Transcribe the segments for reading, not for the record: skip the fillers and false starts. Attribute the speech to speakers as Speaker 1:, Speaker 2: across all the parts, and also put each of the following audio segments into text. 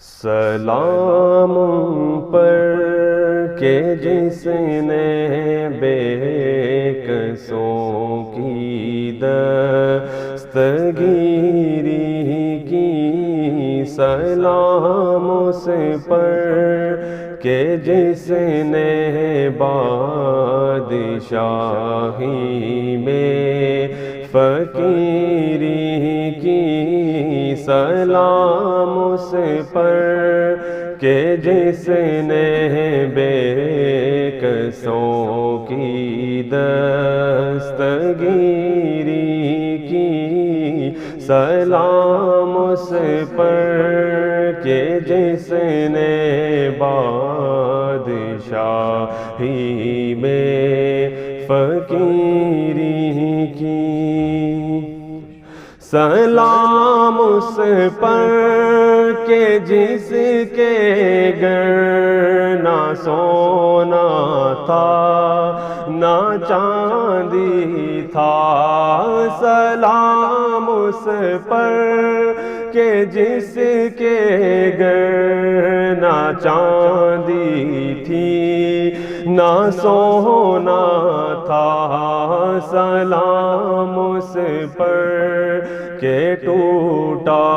Speaker 1: سلام پر کہ جس نے بے کسوں کی دستگیری کی، سلام اس پر کہ جس نے بادشاہی میں فقیری کی، سلام اس پر کہ جس نے بے کسوں کی دستگیری کی، سلام اس پر کہ جس نے بادشاہی میں فقیری کی، سلام اس پر کہ جس کے گھر نہ سونا تھا نہ چاندی تھا، سلام اس پر کہ جس کے گھر نہ چاندی تھی نہ سونا تھا، سلام اس پر کہ ٹوٹا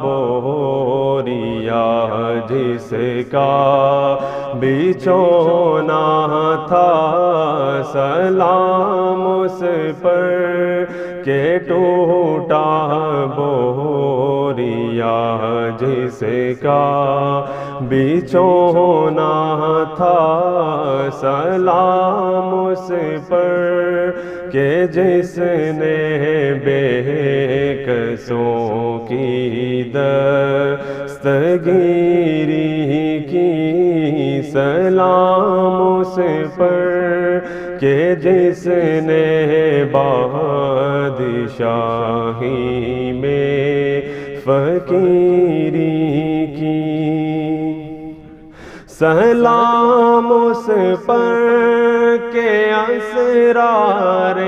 Speaker 1: بوریا جس کا بچھونا تھا، سلام اس پر کہ ٹوٹا بوریا جس کا بچھونا تھا، سلام اس پر کہ جس نے بے کسوں کی دستگیری کی، سلام اس پر کہ جس نے بادشاہی میں فقیری کی، سلام اس پر کہ اسرار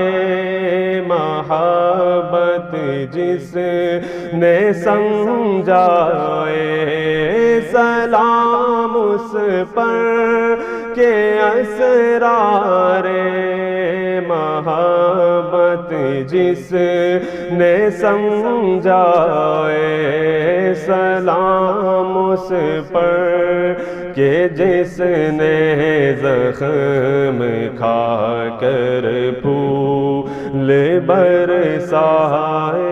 Speaker 1: محبت جس نے سمجھائے، سلام اس پر کہ اسرار محبت جس نے سمجھائے، سلام اس پر کہ جس نے زخم کھا کر پھول برسائے،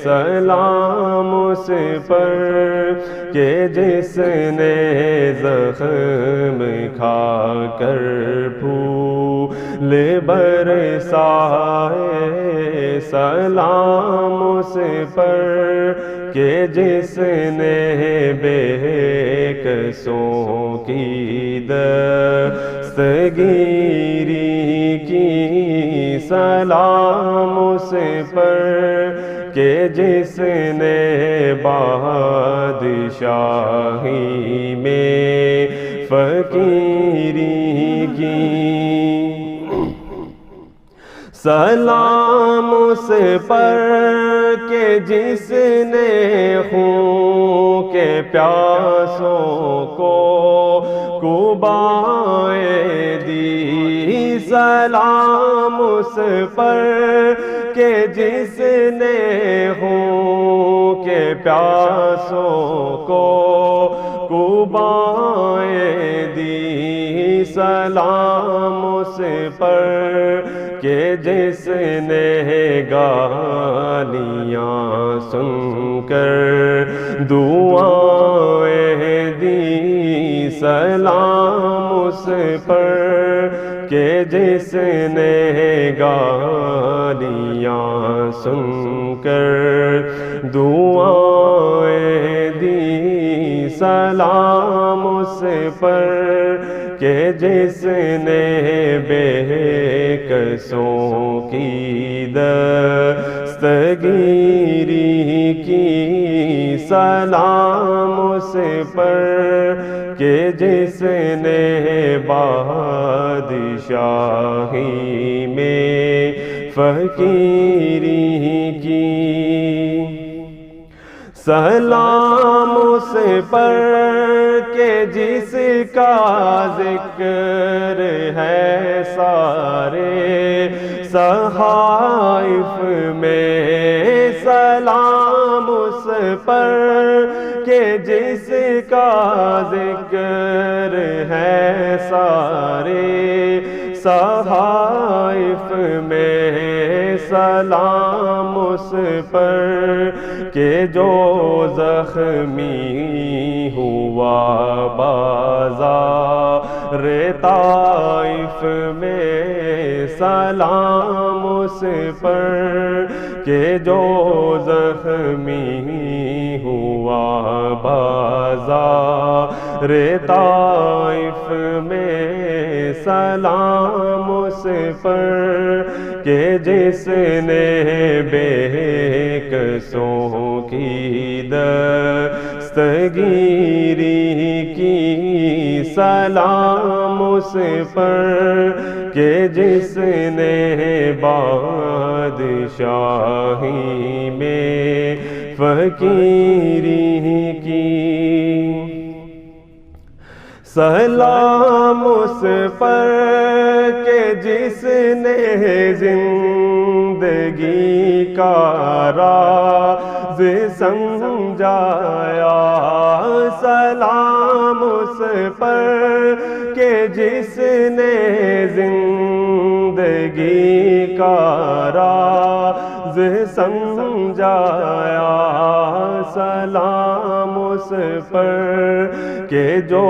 Speaker 1: سلام اس پر کہ جس نے زخم کھا کر پھول برسائے، سلام اس پر کہ جس نے بے کسوں کی دستگیری کی، سلام اس پر کہ جس نے بادشاہی میں فقیری کی، سلام اس پر کہ جس نے خون کے پیاسوں کو کوبائیں دی، سلام اس پر کہ جس نے خون کے پیاسوں کو کوبائیں دی، سلام اس پر کہ جس نے گالیاں سن کر دعائیں دی، سلام اس پر کہ جس نے گالیاں سن کر دعائیں دی، سلام اس پر کہ جس نے بے کسوں کی دستگیری کی، سلام اس پر کہ جس نے بادشاہی میں فقیری کی، سلام اس پر کہ جس کا ذکر ہے سارے صحائف میں، سلام اس پر کہ جس کا ذکر ہے سارے صحائف میں، سلام اس پر کہ جو زخمی ہوا بازار طائف میں، سلام اس پر کہ جو زخمی ہوا بازار طائف میں، سلام اس پر کہ جس نے بے کسوں کی دستگیری کی، سلام اس پر کہ جس نے بادشاہی میں فقیری کی، سلام اس پر کہ جس نے زندگی کا راز سمجھایا، سلام اس پر کہ جس نے زندگی کا راز سمجھایا، سلام اس پر کہ جو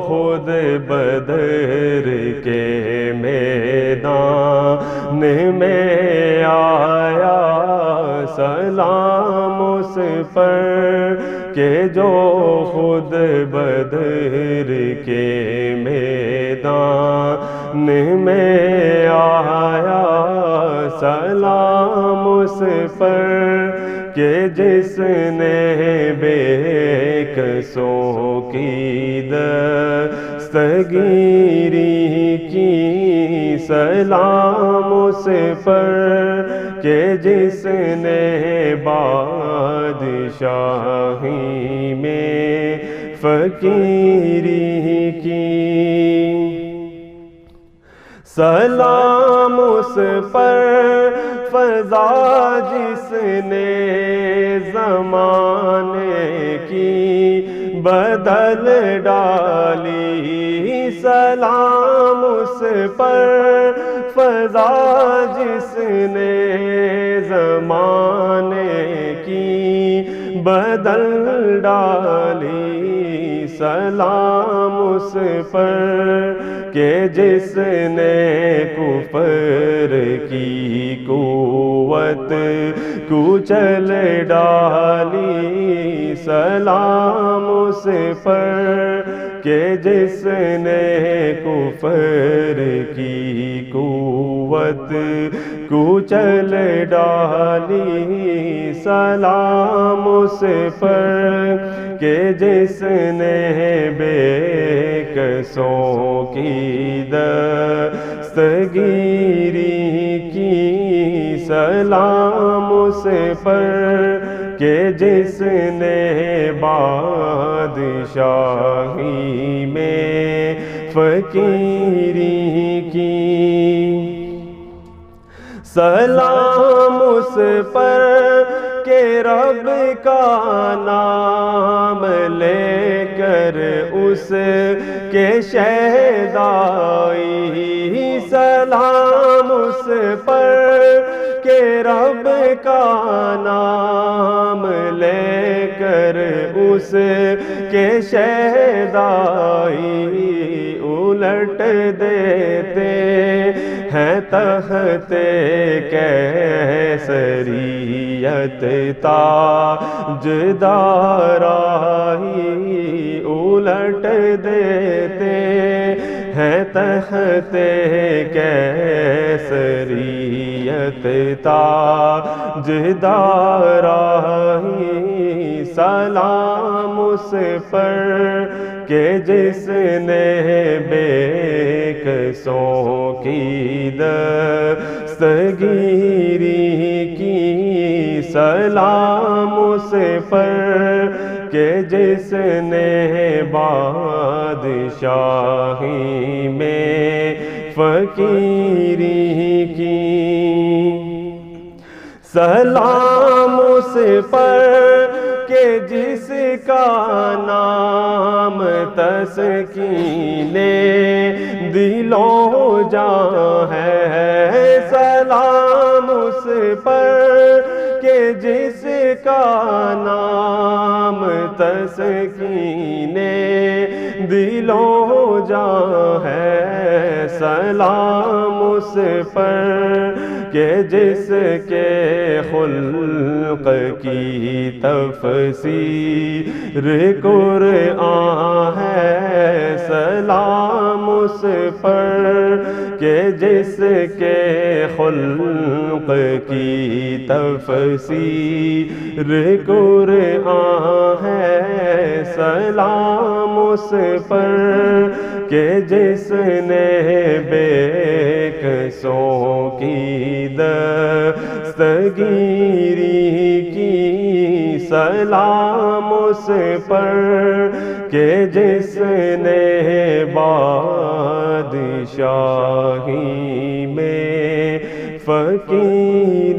Speaker 1: خود بدر کے میدان میں آیا، سلام اس پر کہ جو خود بدر کے میدان میں آیا، سلام اس پر کہ جس نے بے کسوں کی دستگیری کی، سلام اس پر کہ جس نے بادشاہی میں فقیری کی، سلام اس پر فضا جس نے زمانے کی بدل ڈالی، سلام اس پر فضا جس نے زمانے کی بدل ڈالی، سلام اس پر کہ جس نے کفر کی قوت کچل ڈالی، سلام اس پر کہ جس نے کفر کی قوت کچل ڈالی، سلام اس پر کہ جس نے بے کسوں کی دستگیری کی، سلام اس پر کہ جس نے بادشاہی میں فقیری کی، سلام اس پر کہ رب کا نام لے کر اس کے شہدائی، سلام اس پر کہ رب کا نام لے کر اس کے شہدائی، الٹ دیتے ہیں تخت کیسریت تاجدارائی، الٹ دیتے ہیں تخت کیسریت تاجدارائی، سلام اس پر کہ جس نے بے کسوں کی دستگیری کی، سلام اس پر کہ جس نے بادشاہی میں فقیری کی، سلام اس پر کہ جس کا نام تسکین دلوں جاں ہے، سلام اس پر کہ جس کا نام تسکین دلوں جاں ہے، سلام اس پر کہ جس کے خلق کی تفسیر قرآن ہے، سلام اس پر کہ جس کے خلق کی تفسیر قرآن ہے، سلام اس پر کہ جس نے بے کسوں کی دستگیری کی، سلام اس پر کہ جس نے بادشاہی میں فقیر